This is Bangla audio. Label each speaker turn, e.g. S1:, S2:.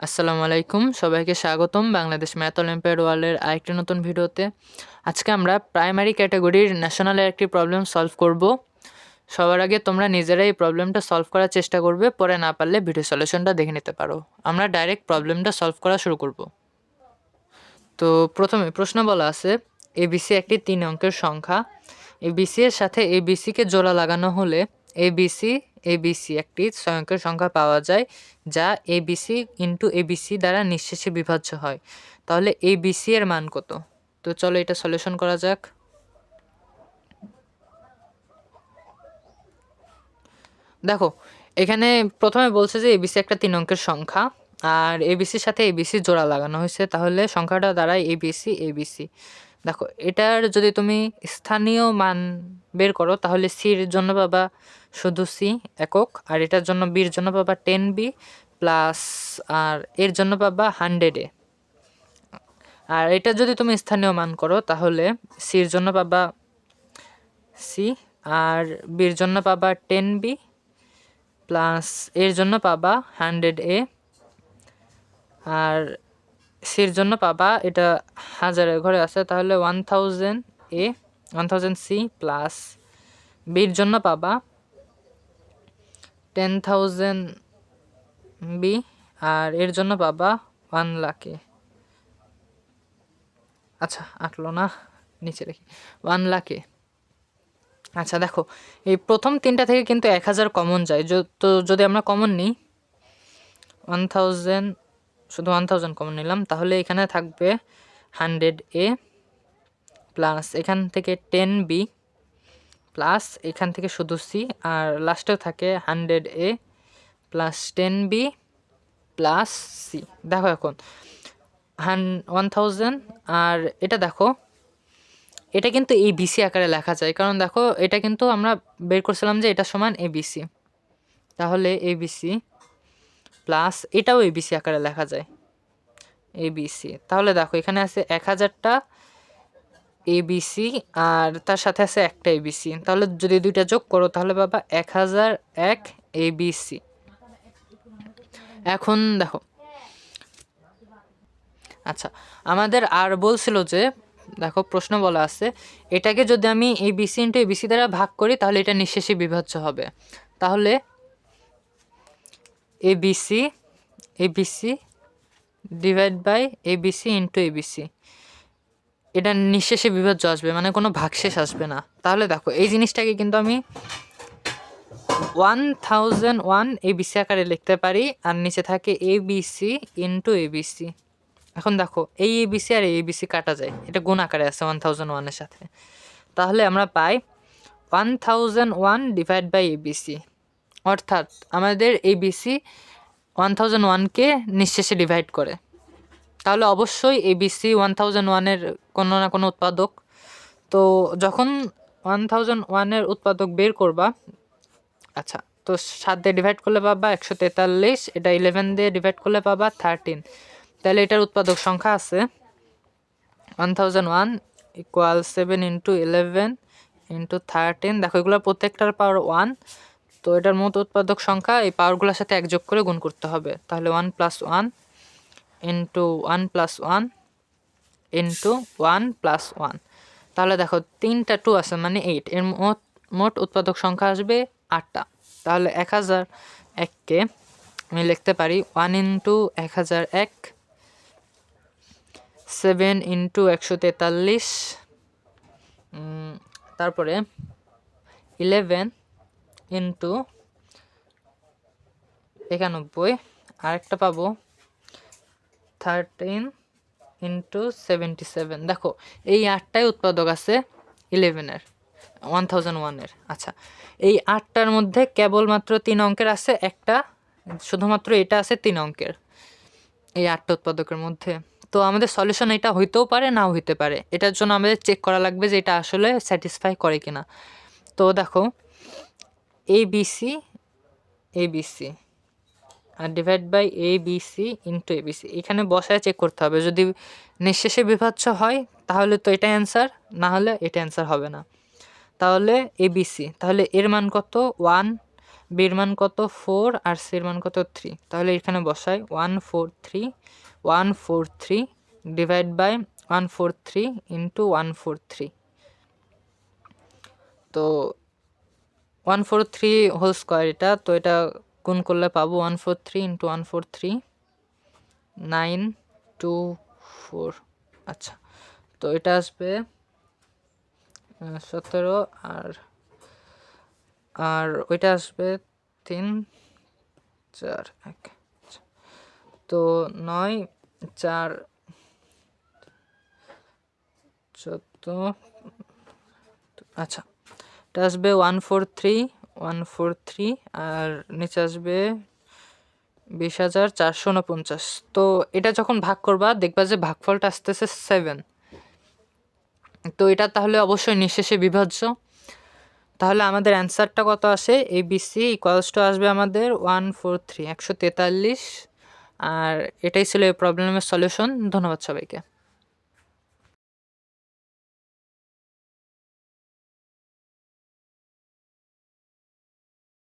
S1: আসসালামু আলাইকুম, সবাইকে স্বাগতম বাংলাদেশ ম্যাথ অলিম্পিয়াড ওয়ার্ল্ডের আরেকটি নতুন ভিডিওতে। আজকে আমরা প্রাইমারি ক্যাটাগরির ন্যাশনালের একটি প্রবলেম সলভ করব। সবার আগে তোমরা নিজেরাই এই প্রবলেমটা সলভ করার চেষ্টা করবে, পরে না পারলে ভিডিও সলিউশনটা দেখে নিতে পারো। আমরা ডাইরেক্ট প্রবলেমটা সলভ করা শুরু করব। তো প্রথমে প্রশ্ন বলা আছে, এবিসি একটি 3 অঙ্কের সংখ্যা। এবিসি এর সাথে এবিসিকে জোড়া লাগানো হলে এবিসি একটি 6 অঙ্কের সংখ্যা পাওয়া যায়, যা এবিসি ইন্টু এবিসি দ্বারা নিঃশেষে বিভাজ্য হয়। তাহলে এবিসি এর মান কত? তো চলো এটা সলিউশন করা যাক। দেখো, এখানে প্রথমে বলছে যে এবিসি একটা 3 অঙ্কের সংখ্যা, আর এবিসির সাথে এবিসি জোড়া লাগানো হয়েছে, তাহলে সংখ্যাটা দাঁড়ায় এবিসি। দেখো, এটার যদি তুমি স্থানীয় মান বের করো তাহলে সির জন্য পাবা শুধু সি একক, আর এটার জন্য বির জন্য পাবা 10b প্লাস, আর এর জন্য পাবা 100a। আর এটা যদি তুমি স্থানীয় মান করো তাহলে সির জন্য পাবা সি, আর বির জন্য পাবা 10b প্লাস এর জন্য পাবা 100a, আর সির জন্য পাবা, এটা হাজারের ঘরে আছে তাহলে 1000a 1000c প্লাস বির জন্য পাবা 10,000b, আর এর জন্য পাবা 1 লাখে। আচ্ছা আঁকলো না, নিচে রেখি 1 লাখে। আচ্ছা দেখো, এই প্রথম তিনটা থেকে কিন্তু 1000 কমন যায়, তো যদি আমরা কমন নিই 1000, শুধু 1000 কমন নিলাম, তাহলে এখানে থাকবে 100a প্লাস এখান থেকে 10b প্লাস এখান থেকে শুধু সি, আর লাস্টেও থাকে 100a plus 10b plus C. দেখো এখন 1000, আর এটা দেখো, এটা কিন্তু এবিসি আকারে লেখা যায়, কারণ দেখো এটা কিন্তু আমরা বের করছিলাম যে এটা সমান এবিসি, তাহলে এবিসি প্লাস এটাও এবিসি আকারে লেখা যায় এবিসি। তাহলে দেখো এখানে আছে 1000টা এবিসি আর তার সাথে আছে একটা এবিসি, তাহলে যদি দুইটা যোগ করো তাহলে পাবা 1001 এবিসি। এখন দেখো, আচ্ছা আমাদের আর বলছিল যে, দেখো প্রশ্ন বলা আছে এটাকে যদি আমি এবিসি ইন্টু এবিসি দ্বারা ভাগ করি তাহলে এটা নিঃশেষে বিভাজ্য হবে। তাহলে ABC divide by ABC into ABC, এটা নিঃশেষে বিভাজ্য আসবে, মানে কোনো ভাগশেষ আসবে না। তাহলে দেখো এই জিনিসটাকে কিন্তু আমি 1001 এবিসি আকারে লিখতে পারি, আর নিচে থাকে এবিসি ইন্টু এবিসি। এখন দেখো এই এবিসি আর এবিসি কাটা যায়, এটা গুণ আকারে আছে 1001-এর সাথে, তাহলে আমরা পাই 1001 ডিভাইড বাই এবিসি, অর্থাৎ আমাদের এবিসি 1001কে নিঃশেষে ডিভাইড করে। তাহলে অবশ্যই এবিসি 1001-এর কোনো না কোনো উৎপাদক। তো যখন 1001-এর উৎপাদক বের করবা, আচ্ছা তো 7 দিয়ে ডিভাইড করলে পাবা 143, এটা 11 দিয়ে ডিভাইড করলে পাবা 13, তাহলে এটার উৎপাদক সংখ্যা আছে 1001 ইকুয়াল 7 ইন্টু 11 ইন্টু 13। দেখো এগুলো প্রত্যেকটার পাওয়ার 1, তো এটার মোট উৎপাদক সংখ্যা এই পাওয়ারগুলোর সাথে একযোগ করে গুণ করতে হবে, তাহলে 1 + 1 ইন্টু 1 + 1 ইন্টু 1 + 1। তাহলে দেখো 3টা 2 আছে মানে 8, এর মোট উৎপাদক সংখ্যা আসবে 8টা। তাহলে 1001কে আমি লিখতে পারি 1 ইন্টু 1001, 7 ইন্টু 143, তারপরে 11 ইন্টু 91, আরেকটা পাবো 13 ইন্টু 77। দেখো এই 8টাই উৎপাদক আছে 11-এর 1001-এর। আচ্ছা এই 8টার মধ্যে কেবলমাত্র 3 অঙ্কের আছে একটা, শুধুমাত্র এটা আছে 3 অঙ্কের এই 8টা উৎপাদকের মধ্যে। তো আমাদের সলিউশন এটা হইতেও পারে নাও হইতে পারে, এটার জন্য আমাদের চেক করা লাগবে যে এটা আসলে স্যাটিসফাই করে কিনা। তো দেখো এবিসি আর divide by ABC into ABC, এখানে বসায় চেক করতে হবে, যদি নিঃশেষে বিভাজ্য হয় তাহলে তো এটা অ্যান্সার, না হলে এটা অ্যান্সার হবে না। তাহলে এবিসি, তাহলে এর মান কত 1, বির মান কত 4 আর সির মান কত 3, তাহলে এখানে বসাই 143 ডিভাইড বাই 143 ইন্টু 143, তো 143 হোল স্কোয়ার এটা, তো এটা গুণ করলে পাবো 143 ইন্টু 143 924। আচ্ছা, তো এটা আসবে 17 আর ওইটা আসবে 3 4 1, তো 9 4 14, আচ্ছা এটা আসবে 143 আর নিচে আসবে 20,449। তো এটা যখন ভাগ করবা দেখবা যে ভাগফলটা আসতেছে 7, তো এটা তাহলে অবশ্যই নিঃশেষে বিভাজ্য। তাহলে আমাদের অ্যান্সারটা কত আসে, এবিসি ইকুয়ালস টু আসবে আমাদের 143 143। আর এটাই ছিল এই প্রবলেমের সলিউশন। ধন্যবাদ সবাইকে।